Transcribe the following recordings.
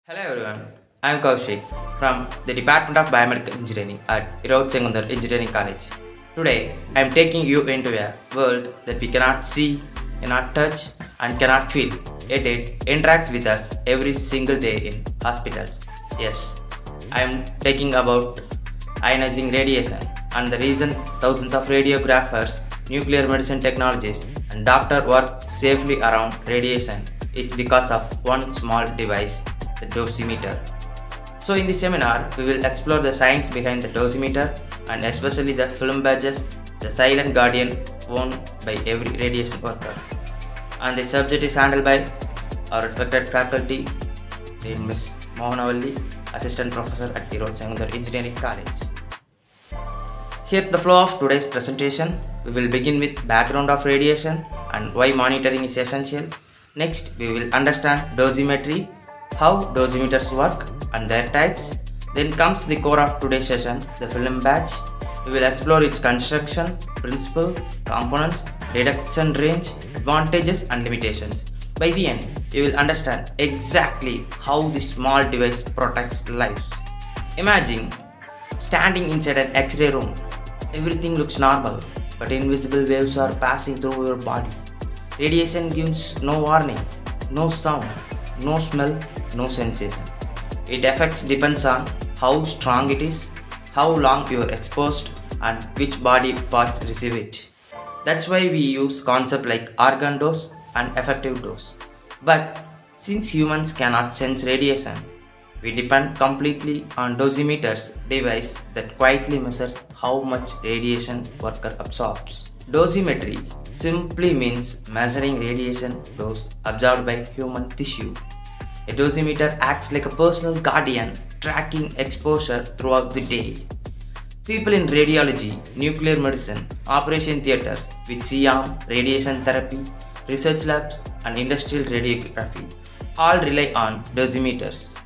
Hello everyone, I am Kaushik from the Department of Biomedical Engineering at Radiation Engineering College. Today, I am taking you into a world that we cannot see, cannot touch, and cannot feel, yet it interacts with us every single day in hospitals. Yes, I am talking about ionizing radiation, and the reason thousands of radiographers, nuclear medicine technologists, and doctors work safely around radiation is because of one small device, the dosimeter. So in this seminar, we will explore the science behind the dosimeter and especially the film badges, the silent guardian worn by every radiation worker. And this subject is handled by our respected faculty, named Ms. Mohanavalli, Assistant Professor at the Radiation Engineering College. Here's the flow of today's presentation. We will begin with background of radiation and why monitoring is essential. Next, we will understand dosimetry, how dosimeters work and their types. Then comes the core of today's session, the film badge. We will explore its construction, principle, components, detection range, advantages and limitations. By the end, you will understand exactly how this small device protects lives. Imagine standing inside an X-ray room. Everything looks normal, but invisible waves are passing through your body. Radiation gives no warning, no sound, no smell, no sensation. Its effects depends on how strong it is, how long you are exposed, and which body parts receive it. That's why we use concepts like organ dose and effective dose. But since humans cannot sense radiation, we depend completely on dosimeters device that quietly measures how much radiation worker absorbs. Dosimetry simply means measuring radiation dose absorbed by human tissue. A dosimeter acts like a personal guardian, tracking exposure throughout the day. People in radiology, nuclear medicine, operation theaters with C-arm, radiation therapy, research labs, and industrial radiography all rely on dosimeters.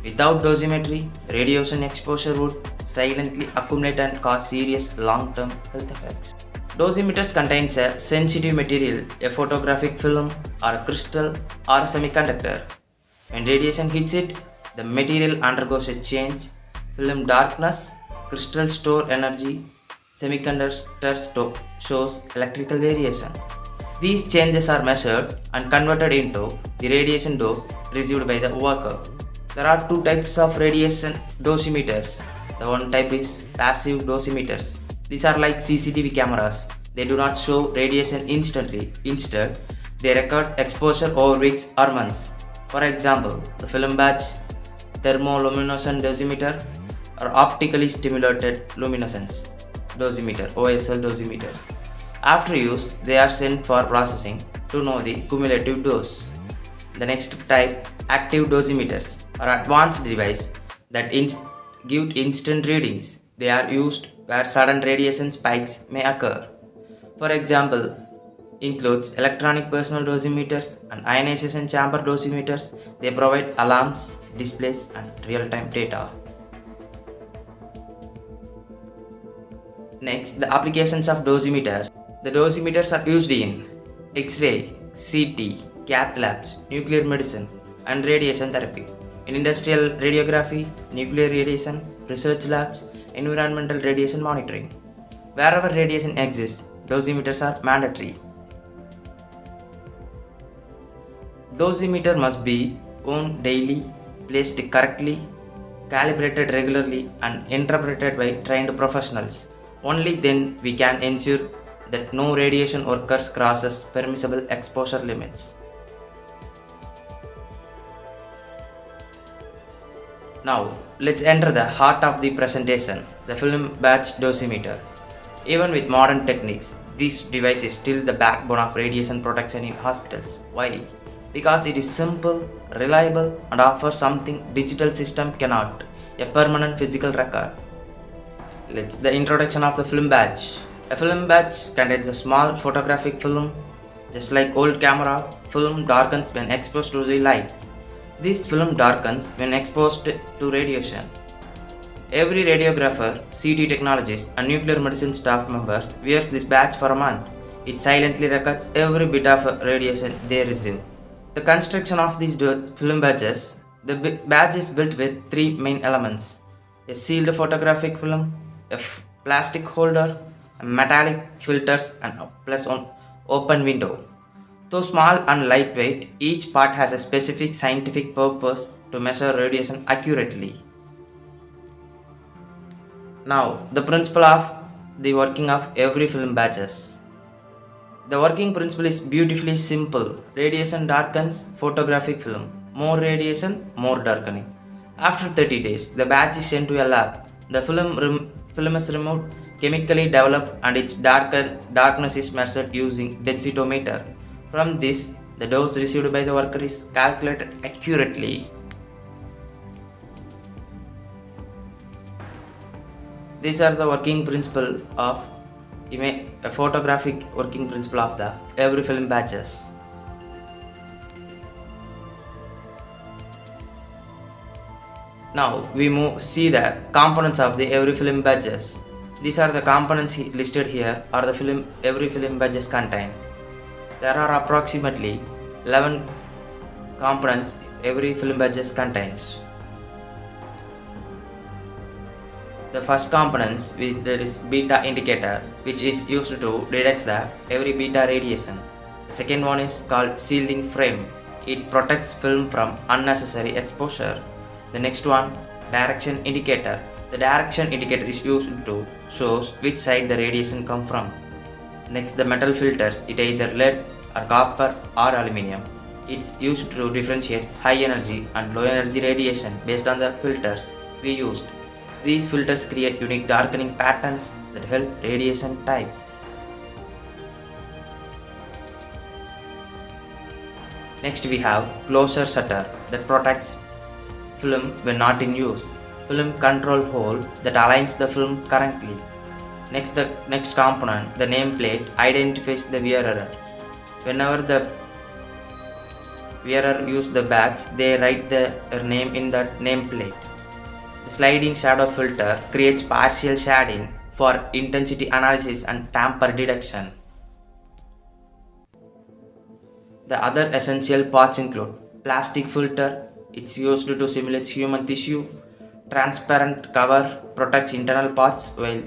Without dosimetry, radiation exposure would silently accumulate and cause serious long-term health effects. Dosimeters contains a sensitive material, a photographic film, or a crystal, or a semiconductor. When radiation hits it, the material undergoes a change. Film darkness, crystal store energy, semiconductor shows electrical variation. These changes are measured and converted into the radiation dose received by the worker. There are two types of radiation dosimeters. The one type is passive dosimeters. These are like CCTV cameras. They do not show radiation instantly. Instead, they record exposure over weeks or months. For example, the film badge, thermoluminescent dosimeter, or optically stimulated luminescence dosimeter (OSL) dosimeters. After use, they are sent for processing to know the cumulative dose. The next type, active dosimeters, are advanced devices that give instant readings. They are used where sudden radiation spikes may occur. For example, includes electronic personal dosimeters and ionization chamber dosimeters. They provide alarms, displays, and real-time data. Next, the applications of dosimeters. The dosimeters are used in X-ray, CT, cath labs, nuclear medicine, and radiation therapy. In industrial radiography, nuclear radiation, research labs, environmental radiation monitoring. Wherever radiation exists, dosimeters are mandatory. Dosimeter must be worn daily, placed correctly, calibrated regularly, and interpreted by trained professionals. Only then we can ensure that no radiation workers crosses permissible exposure limits. Now, let's enter the heart of the presentation, the film badge dosimeter. Even with modern techniques, this device is still the backbone of radiation protection in hospitals. Why? Because it is simple, reliable, and offers something digital system cannot, a permanent physical record. The introduction of the film badge. A film badge contains a small photographic film. Just like old camera, film darkens when exposed to the light. This film darkens when exposed to radiation. Every radiographer, CT technologist, and nuclear medicine staff members wears this badge for a month. It silently records every bit of radiation they receive. The construction of these film badges, The badge is built with three main elements: a sealed photographic film, a plastic holder, a metallic filters, and plus one open window. Though small and lightweight, each part has a specific scientific purpose to measure radiation accurately. Now, the principle of the working of every film badges. The working principle is beautifully simple. Radiation darkens photographic film. More radiation, more darkening. After 30 days, the badge is sent to a lab. The film is removed, chemically developed, and its darkness is measured using densitometer. From this, the dose received by the worker is calculated accurately. These are the working principle of a photographic working principle of the every film badges. Now we see the components of the every film badges. These are the components listed here are the every film badges contain. There are approximately 11 components every film badges contains. The first components there is beta indicator, which is used to detect the every beta radiation. The second one is called shielding frame. It protects film from unnecessary exposure. The next one, direction indicator. The direction indicator is used to shows which side the radiation come from. Next, the metal filters. It either lead or copper or aluminium. It's used to differentiate high energy and low energy radiation based on the filters we used. These filters create unique darkening patterns that help radiation type. Next we have closure shutter that protects film when not in use. Film control hole that aligns the film correctly. Next, the next component, the nameplate, identifies the wearer. Whenever the wearer use the badge, they write their name in that nameplate. The sliding shadow filter creates partial shading for intensity analysis and tamper detection. The other essential parts include plastic filter, it's used to simulate human tissue, transparent cover protects internal parts while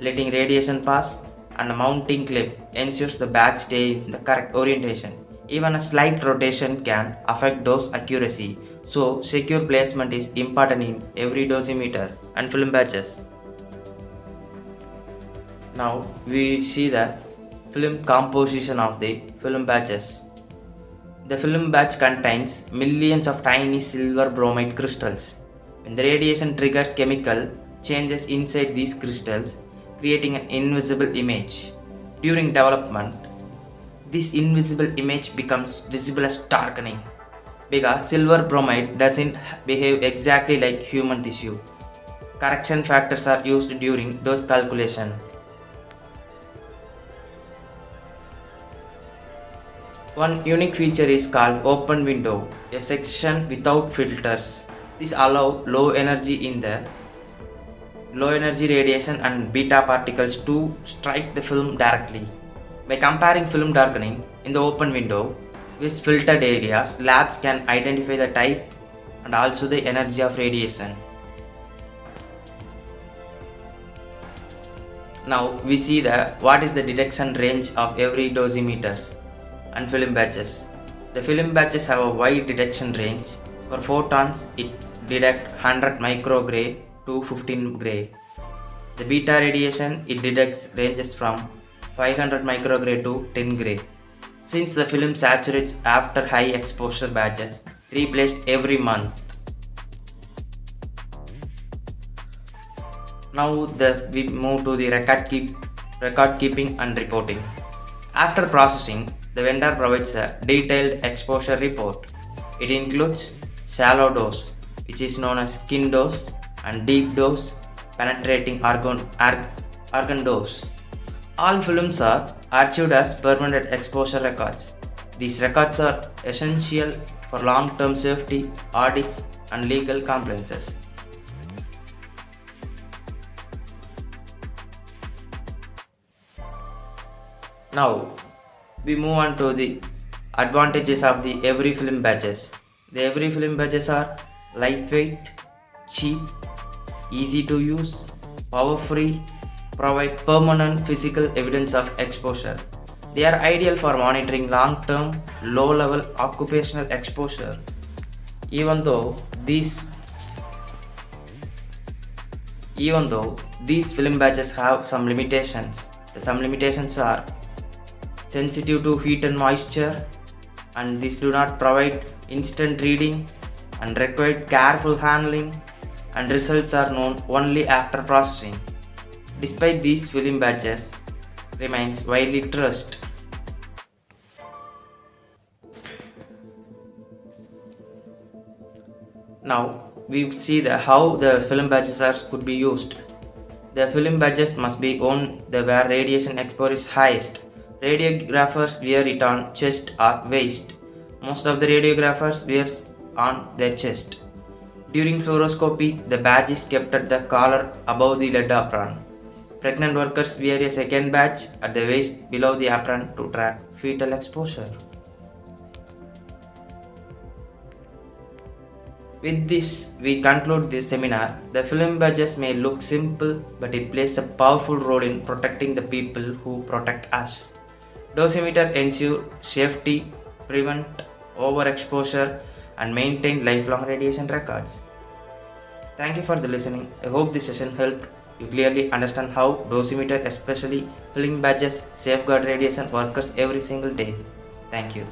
letting radiation pass, and a mounting clip ensures the badge stays in the correct orientation. Even a slight rotation can affect dose accuracy, so secure placement is important in every dosimeter and film badges. Now we see the film composition of the film badges. The film badge contains millions of tiny silver bromide crystals. When the radiation triggers chemical changes inside these crystals, creating an invisible image. During development, this invisible image becomes visible as darkening because silver bromide doesn't behave exactly like human tissue. Correction factors are used during dose calculation. One unique feature is called open window, a section without filters. This allows low energy radiation and beta particles to strike the film directly. By comparing film darkening in the open window with filtered areas, labs can identify the type and also the energy of radiation. Now we see what is the detection range of every dosimeters and film badges. The film badges have a wide detection range. For photons, it detects 100 microgray to 15 gray. The beta radiation, it detects ranges from 500 microgray to 10 gray. Since the film saturates after high exposure badges, replaced every month. Now we move to the record keeping and reporting. After processing, the vendor provides a detailed exposure report. It includes shallow dose, which is known as skin dose, and deep dose, penetrating organ dose. All films are archived as permanent exposure records. These records are essential for long-term safety, audits, and legal compliances. Now, we move on to the advantages of the every film badges. The every film badges are lightweight, cheap, easy to use, power free, provide permanent physical evidence of exposure. They are ideal for monitoring long-term, low-level occupational exposure. Even though these film badges have some limitations, some limitations are sensitive to heat and moisture, and these do not provide instant reading and require careful handling, and results are known only after processing. Despite these, film badges remains widely trusted. Now we see how the film badges could be used. The film badges must be worn where radiation exposure is highest. Radiographers wear it on chest or waist. Most of the radiographers wear on their chest. During fluoroscopy, the badge is kept at the collar above the lead apron. Pregnant workers wear a second badge at the waist below the apron to track fetal exposure. With this, we conclude this seminar. The film badges may look simple, but it plays a powerful role in protecting the people who protect us. Dosimeter ensure safety, prevent overexposure, and maintain lifelong radiation records. Thank you for the listening. I hope this session helped you clearly understand how dosimeter, especially film badges, safeguard radiation workers every single day. Thank you.